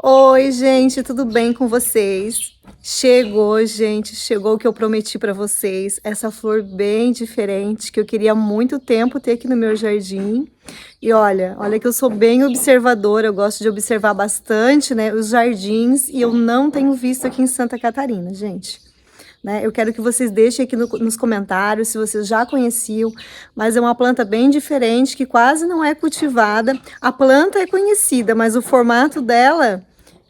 Oi, gente, tudo bem com vocês? Chegou, gente, chegou o que eu prometi para vocês. Essa flor bem diferente que eu queria há muito tempo ter aqui no meu jardim. E olha que eu sou bem observadora, eu gosto de observar bastante, né, os jardins e eu não tenho visto aqui em Santa Catarina, gente. Né? Eu quero que vocês deixem aqui nos comentários se vocês já conheciam, mas é uma planta bem diferente que quase não é cultivada. A planta é conhecida, mas o formato dela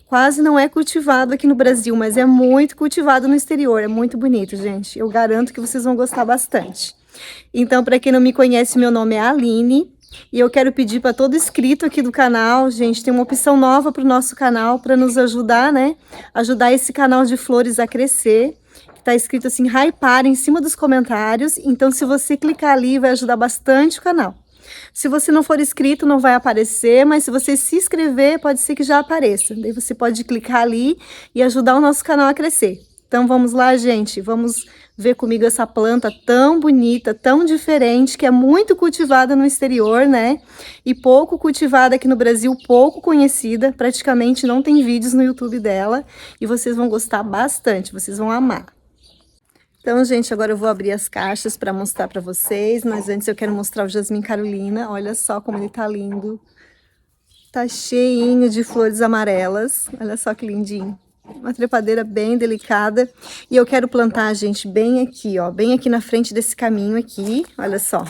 quase não é cultivado aqui no Brasil, mas é muito cultivado no exterior. É muito bonito, gente. Eu garanto que vocês vão gostar bastante. Então, para quem não me conhece, meu nome é Aline. E eu quero pedir para todo inscrito aqui do canal, gente, tem uma opção nova para o nosso canal para nos ajudar, né? Ajudar esse canal de flores a crescer. Tá escrito assim, hypar em cima dos comentários. Então, se você clicar ali, vai ajudar bastante o canal. Se você não for inscrito, não vai aparecer, mas se você se inscrever, pode ser que já apareça. Daí você pode clicar ali e ajudar o nosso canal a crescer. Então, vamos lá, gente. Vamos ver comigo essa planta tão bonita, tão diferente, que é muito cultivada no exterior, né? E pouco cultivada aqui no Brasil, pouco conhecida. Praticamente não tem vídeos no YouTube dela. E vocês vão gostar bastante, vocês vão amar. Então, gente, agora eu vou abrir as caixas para mostrar para vocês, mas antes eu quero mostrar o Jasmim Carolina. Olha só como ele tá lindo. Tá cheinho de flores amarelas. Olha só que lindinho. Uma trepadeira bem delicada. E eu quero plantar, gente, bem aqui, ó. Bem aqui na frente desse caminho aqui. Olha só.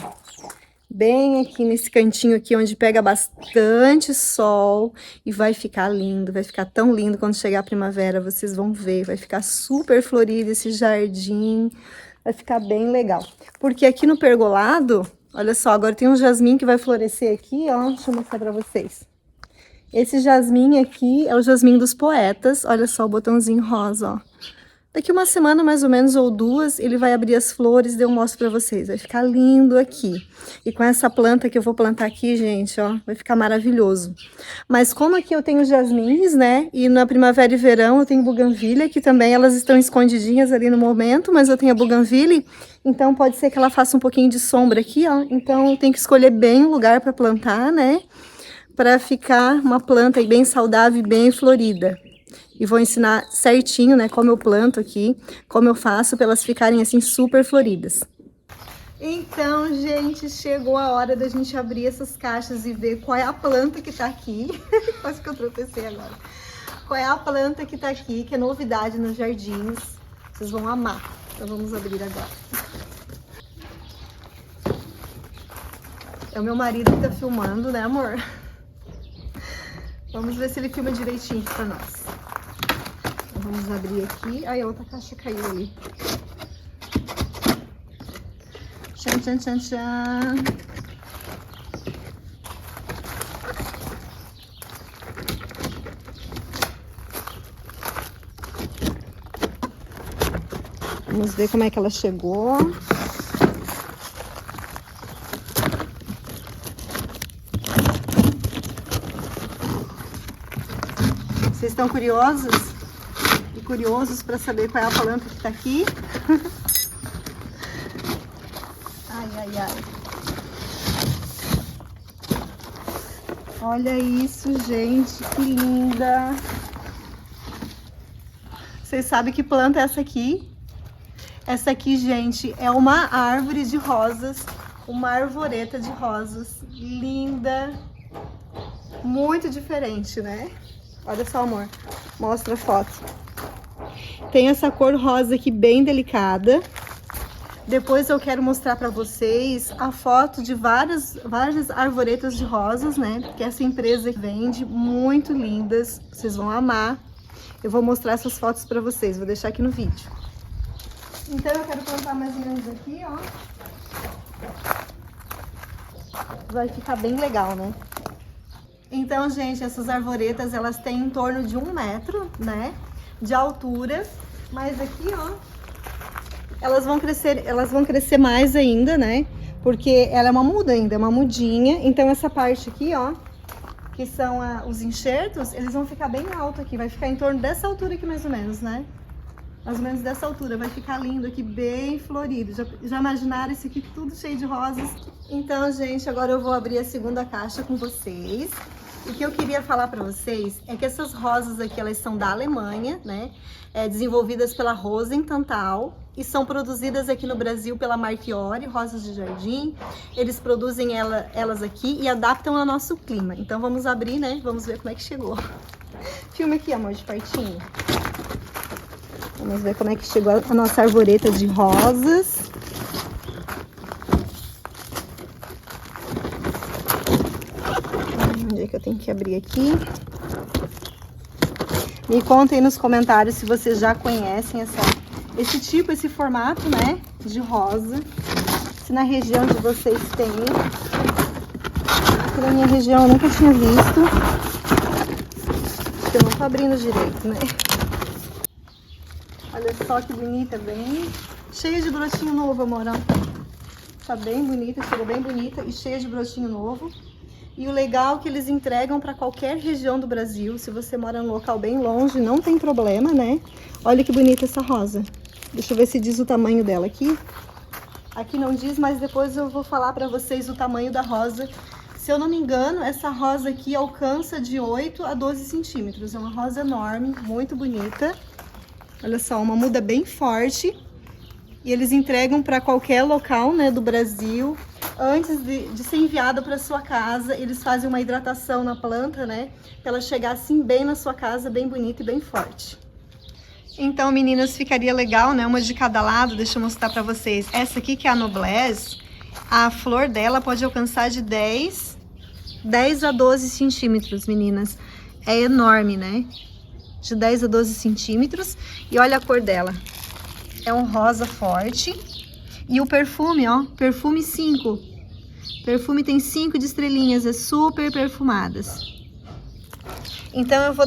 Bem aqui nesse cantinho aqui, onde pega bastante sol. E vai ficar lindo, vai ficar tão lindo quando chegar a primavera. Vocês vão ver, vai ficar super florido esse jardim. Vai ficar bem legal. Porque aqui no pergolado, olha só, agora tem um jasmim que vai florescer aqui, ó. Deixa eu mostrar pra vocês. Esse jasmim aqui é o jasmim dos poetas. Olha só o botãozinho rosa, ó. Daqui uma semana, mais ou menos, ou duas, ele vai abrir as flores e eu mostro pra vocês. Vai ficar lindo aqui. E com essa planta que eu vou plantar aqui, gente, ó, vai ficar maravilhoso. Mas como aqui eu tenho jasmins, né, e na primavera e verão eu tenho buganvília, que também elas estão escondidinhas ali no momento, mas eu tenho a buganvília, então pode ser que ela faça um pouquinho de sombra aqui, ó. Então eu tenho que escolher bem o lugar para plantar, né, para ficar uma planta aí bem saudável e bem florida. E vou ensinar certinho, né, como eu planto aqui, como eu faço para elas ficarem assim super floridas. Então, gente, chegou a hora da gente abrir essas caixas e ver qual é a planta que tá aqui. Quase que eu tropecei agora. Qual é a planta que tá aqui, que é novidade nos jardins. Vocês vão amar. Então vamos abrir agora. É o meu marido que tá filmando, né, amor? Vamos ver se ele filma direitinho pra nós. Vamos abrir aqui. Ai, a outra caixa caiu ali. Tchan, tchan, tchan, tchan. Vamos ver como é que ela chegou. Vocês estão curiosos? Curiosos para saber qual é a planta que tá aqui. Ai, ai, ai. Olha isso, gente, que linda. Vocês sabem que planta é essa aqui? Essa aqui, gente, é uma árvore de rosas, uma arvoreta de rosas. Linda. Muito diferente, né? Olha só, amor. Mostra a foto. Tem essa cor rosa aqui bem delicada. Depois eu quero mostrar para vocês a foto de várias arvoretas de rosas, né? Que essa empresa vende, muito lindas. Vocês vão amar. Eu vou mostrar essas fotos para vocês, vou deixar aqui no vídeo. Então eu quero plantar mais ou menos aqui, ó. Vai ficar bem legal, né? Então, gente, essas arvoretas, elas têm em torno de 1 metro, né? De altura, mas aqui, ó, elas vão crescer mais ainda, né? Porque ela é uma muda ainda, é uma mudinha. Então essa parte aqui, ó, que são os enxertos, eles vão ficar bem alto aqui, vai ficar em torno dessa altura aqui mais ou menos, né? Mais ou menos dessa altura, vai ficar lindo aqui, bem florido. Já imaginaram isso aqui tudo cheio de rosas? Então, gente, agora eu vou abrir a segunda caixa com vocês. O que eu queria falar para vocês é que essas rosas aqui, elas são da Alemanha, né? Desenvolvidas pela Rosenthal e são produzidas aqui no Brasil pela Marchiori, Rosas de Jardim. Eles produzem elas aqui e adaptam ao nosso clima. Então vamos abrir, né? Vamos ver como é que chegou. Filma aqui, amor, de pertinho. Vamos ver como é que chegou a nossa arvoreta de rosas. Onde é que eu tenho que abrir aqui? Me contem nos comentários se vocês já conhecem esse formato, né, de rosa. Se na região de vocês tem. Aqui na minha região eu nunca tinha visto. Porque eu não tô abrindo direito, né? Olha só que bonita, bem cheia de brotinho novo, amor. Tá bem bonita, chegou bem bonita e cheia de brotinho novo. E o legal é que eles entregam para qualquer região do Brasil. Se você mora num local bem longe, não tem problema, né? Olha que bonita essa rosa. Deixa eu ver se diz o tamanho dela aqui. Aqui não diz, mas depois eu vou falar para vocês o tamanho da rosa. Se eu não me engano, essa rosa aqui alcança de 8 a 12 centímetros. É uma rosa enorme, muito bonita. Olha só, uma muda bem forte. E eles entregam para qualquer local, né, do Brasil. Antes de ser enviada para sua casa, eles fazem uma hidratação na planta, né? Pra ela chegar assim bem na sua casa, bem bonita e bem forte. Então, meninas, ficaria legal, né? Uma de cada lado. Deixa eu mostrar para vocês. Essa aqui, que é a Noblesse, a flor dela pode alcançar de 10 a 12 centímetros, meninas. É enorme, né? De 10 a 12 centímetros. E olha a cor dela. É um rosa forte. E o perfume, ó, perfume 5. Perfume tem 5 de estrelinhas, é super perfumadas. Então eu vou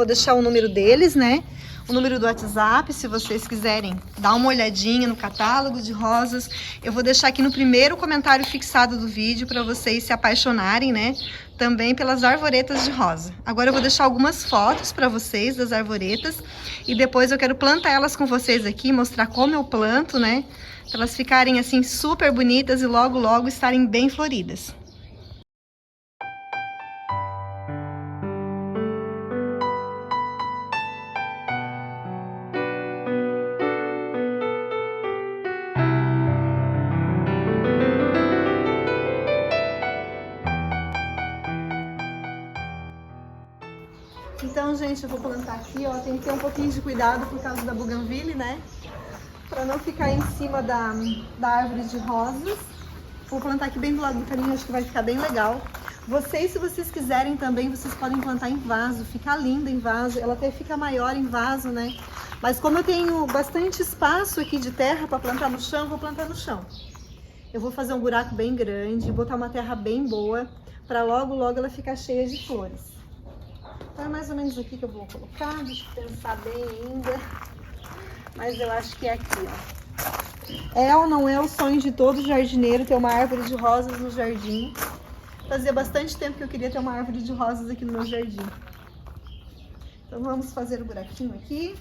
deixar o número deles, né? O número do WhatsApp, se vocês quiserem dar uma olhadinha no catálogo de rosas. Eu vou deixar aqui no primeiro comentário fixado do vídeo para vocês se apaixonarem, né? Também pelas arvoretas de rosa. Agora eu vou deixar algumas fotos para vocês das arvoretas e depois eu quero plantar elas com vocês aqui, mostrar como eu planto, né? Para elas ficarem assim super bonitas e logo logo estarem bem floridas. Então, gente, eu vou plantar aqui, ó, tem que ter um pouquinho de cuidado por causa da bougainville, né? Pra não ficar em cima da árvore de rosas. Vou plantar aqui bem do lado do caminho, acho que vai ficar bem legal. Vocês, se vocês quiserem também, vocês podem plantar em vaso, fica linda em vaso, ela até fica maior em vaso, né? Mas como eu tenho bastante espaço aqui de terra para plantar no chão, vou plantar no chão. Eu vou fazer um buraco bem grande, botar uma terra bem boa, para logo logo ela ficar cheia de flores. Então é mais ou menos aqui que eu vou colocar, deixa eu pensar bem ainda. Mas eu acho que é aqui, ó. É ou não é o sonho de todo jardineiro ter uma árvore de rosas no jardim? Fazia bastante tempo que eu queria ter uma árvore de rosas aqui no meu jardim. Então vamos fazer o buraquinho aqui.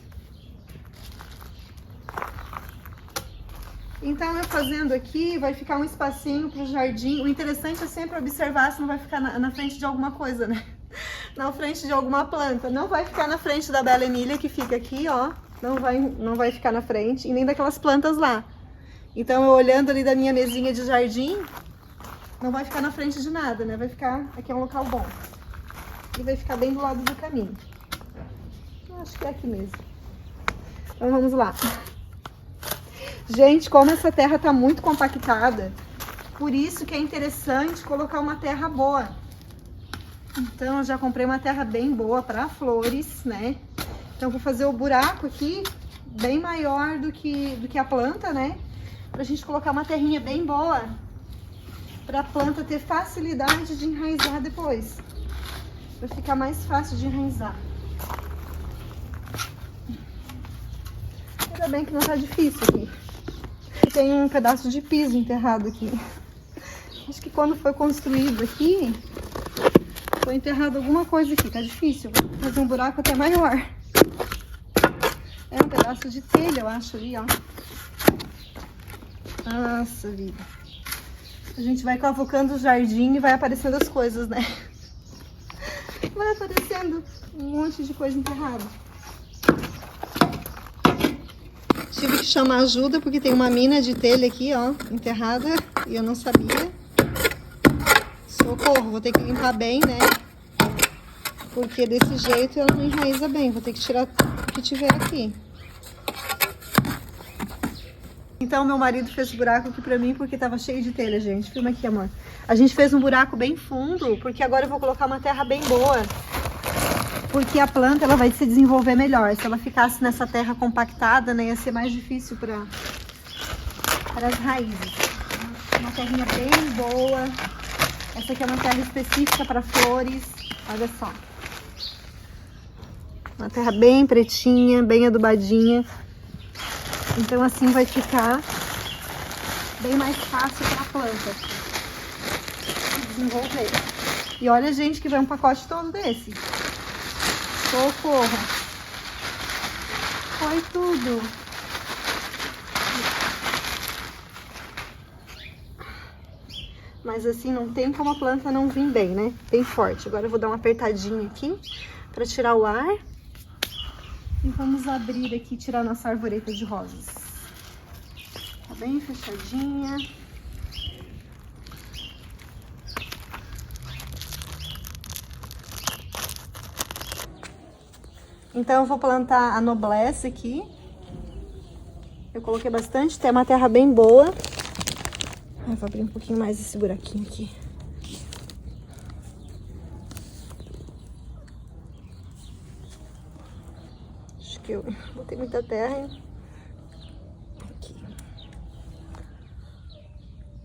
Então eu fazendo aqui, vai ficar um espacinho pro jardim. O interessante é sempre observar se não vai ficar na frente de alguma coisa, né? Na frente de alguma planta. Não vai ficar na frente da Bela Emília, que fica aqui, ó. Não vai ficar na frente, e nem daquelas plantas lá. Então, eu olhando ali da minha mesinha de jardim, não vai ficar na frente de nada, né? Vai ficar... Aqui é um local bom. E vai ficar bem do lado do caminho. Eu acho que é aqui mesmo. Então, vamos lá. Gente, como essa terra tá muito compactada, por isso que é interessante colocar uma terra boa. Então, eu já comprei uma terra bem boa para flores, né? Então, vou fazer o buraco aqui bem maior do que a planta, né? Pra gente colocar uma terrinha bem boa, pra planta ter facilidade de enraizar depois. Pra ficar mais fácil de enraizar. Ainda bem que não tá difícil aqui. Tem um pedaço de piso enterrado aqui. Acho que quando foi construído aqui, foi enterrado alguma coisa aqui. Tá difícil. Vou fazer um buraco até maior. É um pedaço de telha, eu acho, ali, ó. Nossa vida. A gente vai cavucando o jardim e vai aparecendo as coisas, né? Vai aparecendo um monte de coisa enterrada. Tive que chamar ajuda porque tem uma mina de telha aqui, ó, enterrada, e eu não sabia. Socorro, vou ter que limpar bem, né? Porque desse jeito ela não enraiza bem. Vou ter que tirar o que tiver aqui. Então, meu marido fez buraco aqui pra mim porque tava cheio de telha, gente. Filma aqui, amor. A gente fez um buraco bem fundo, porque agora eu vou colocar uma terra bem boa. Porque a planta, ela vai se desenvolver melhor. Se ela ficasse nessa terra compactada, né, ia ser mais difícil para as raízes. Uma terrinha bem boa. Essa aqui é uma terra específica para flores. Olha só. Uma terra bem pretinha, bem adubadinha. Então assim vai ficar bem mais fácil para a planta se desenvolver. E olha, gente, que vai um pacote todo desse. Socorro! Foi tudo! Mas assim, não tem como a planta não vir bem, né? Bem forte. Agora eu vou dar uma apertadinha aqui para tirar o ar. E vamos abrir aqui e tirar nossa arvoreta de rosas. Tá bem fechadinha. Então eu vou plantar a noblesse aqui. Eu coloquei bastante, tem uma terra bem boa. Eu vou abrir um pouquinho mais esse buraquinho aqui. Acho que eu botei muita terra, hein? Aqui.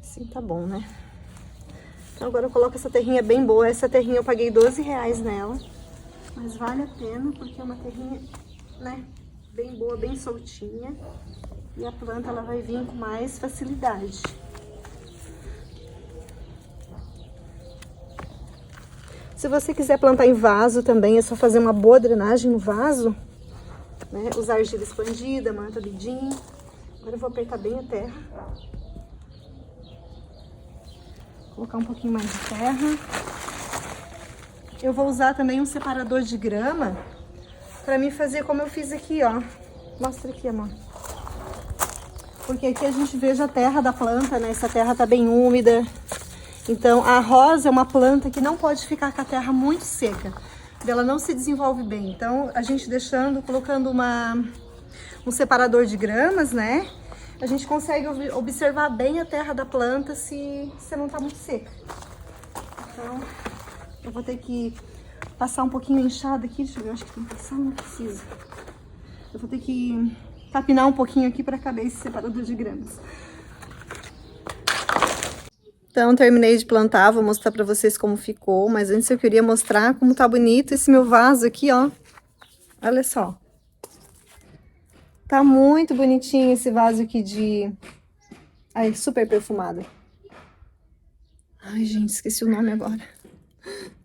Assim tá bom, né? Então agora eu coloco essa terrinha bem boa. Essa terrinha eu paguei R$12 nela. Mas vale a pena porque é uma terrinha, né, bem boa, bem soltinha. E a planta, ela vai vir com mais facilidade. Se você quiser plantar em vaso também, é só fazer uma boa drenagem no vaso, né? Usar argila expandida, manta bidim. Agora eu vou apertar bem a terra. Colocar um pouquinho mais de terra. Eu vou usar também um separador de grama pra mim fazer como eu fiz aqui, ó. Mostra aqui, amor. Porque aqui a gente veja a terra da planta, né? Essa terra tá bem úmida. Então, a rosa é uma planta que não pode ficar com a terra muito seca. Ela não se desenvolve bem. Então, a gente colocando um separador de gramas, né? A gente consegue observar bem a terra da planta se não tá muito seca. Então, eu vou ter que passar um pouquinho a enxada aqui. Deixa eu ver, eu acho que tem que passar, não precisa. Eu vou ter que tapinar um pouquinho aqui para caber esse separador de gramas. Então, terminei de plantar, vou mostrar para vocês como ficou. Mas antes eu queria mostrar como tá bonito esse meu vaso aqui, ó. Olha só. Tá muito bonitinho esse vaso aqui de... Ai, super perfumado. Ai, gente, esqueci o nome agora.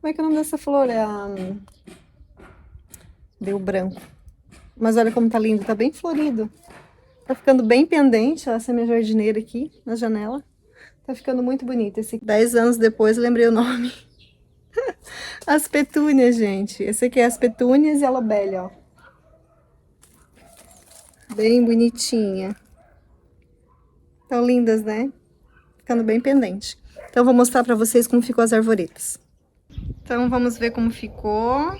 Como é que é o nome dessa flor? É a... Deu branco. Mas olha como tá lindo, tá bem florido. Tá ficando bem pendente, ó, essa minha jardineira aqui, na janela. Tá ficando muito bonito. 10 anos depois eu lembrei o nome. As petúnias, gente. Esse aqui é as petúnias e a lobelia, ó. Bem bonitinha. Tão lindas, né? Ficando bem pendente. Então eu vou mostrar pra vocês como ficou as arvoretas. Então vamos ver como ficou.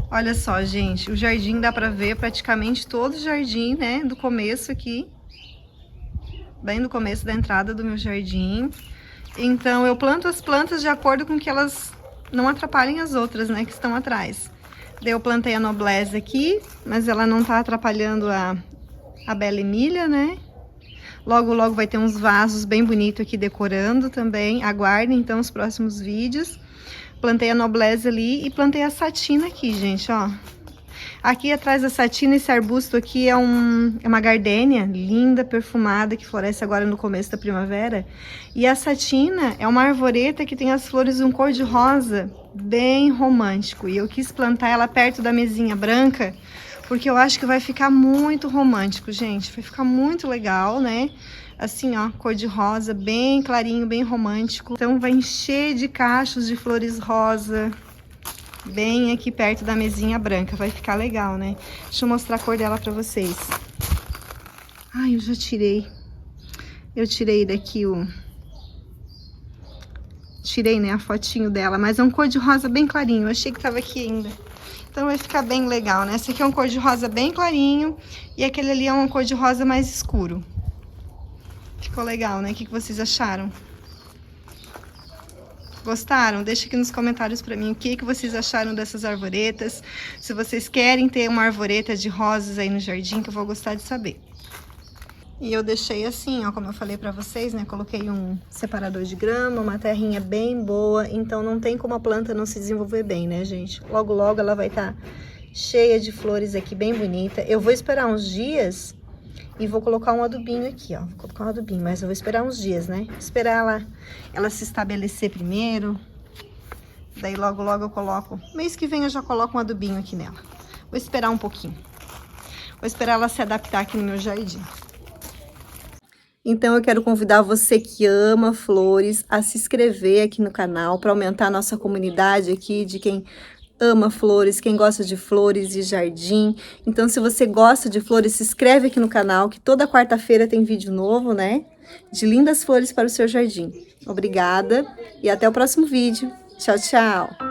Olha só, gente, o jardim dá pra ver praticamente todo o jardim, né, do começo aqui. Bem no começo da entrada do meu jardim. Então eu planto as plantas de acordo com que elas não atrapalhem as outras, né, que estão atrás. Daí eu plantei a noblesse aqui, mas ela não tá atrapalhando a bela Emília, né. Logo, logo vai ter uns vasos bem bonitos aqui decorando também. Aguardem, então, os próximos vídeos. Plantei a noblesse ali e plantei a satina aqui, gente, ó. Aqui atrás da satina, esse arbusto aqui é uma gardênia linda, perfumada, que floresce agora no começo da primavera. E a satina é uma arvoreta que tem as flores de um cor-de-rosa bem romântico. E eu quis plantar ela perto da mesinha branca, porque eu acho que vai ficar muito romântico, gente. Vai ficar muito legal, né? Assim, ó, cor-de-rosa, bem clarinho, bem romântico. Então vai encher de cachos de flores rosa. Bem aqui perto da mesinha branca, vai ficar legal, né? Deixa eu mostrar a cor dela pra vocês. Ai, eu já tirei. Eu tirei daqui Tirei, né, a fotinho dela, mas é um cor de rosa bem clarinho. Eu achei que tava aqui ainda. Então vai ficar bem legal, né? Esse aqui é um cor de rosa bem clarinho e aquele ali é um cor de rosa mais escuro. Ficou legal, né? O que vocês acharam? Gostaram? Deixa aqui nos comentários pra mim o que vocês acharam dessas arvoretas. Se vocês querem ter uma arvoreta de rosas aí no jardim, que eu vou gostar de saber. E eu deixei assim, ó, como eu falei pra vocês, né? Coloquei um separador de grama, uma terrinha bem boa, então não tem como a planta não se desenvolver bem, né, gente? Logo, logo ela vai estar cheia de flores aqui, bem bonita. Eu vou esperar uns dias e vou colocar um adubinho aqui, ó. Vou colocar um adubinho, mas eu vou esperar uns dias, né? Esperar ela se estabelecer primeiro. Daí logo, logo eu coloco. Mês que vem eu já coloco um adubinho aqui nela. Vou esperar um pouquinho. Vou esperar ela se adaptar aqui no meu jardim. Então eu quero convidar você que ama flores a se inscrever aqui no canal para aumentar a nossa comunidade aqui de quem ama flores, quem gosta de flores e jardim. Então se você gosta de flores, se inscreve aqui no canal que toda quarta-feira tem vídeo novo, né? De lindas flores para o seu jardim. Obrigada e até o próximo vídeo. Tchau, tchau!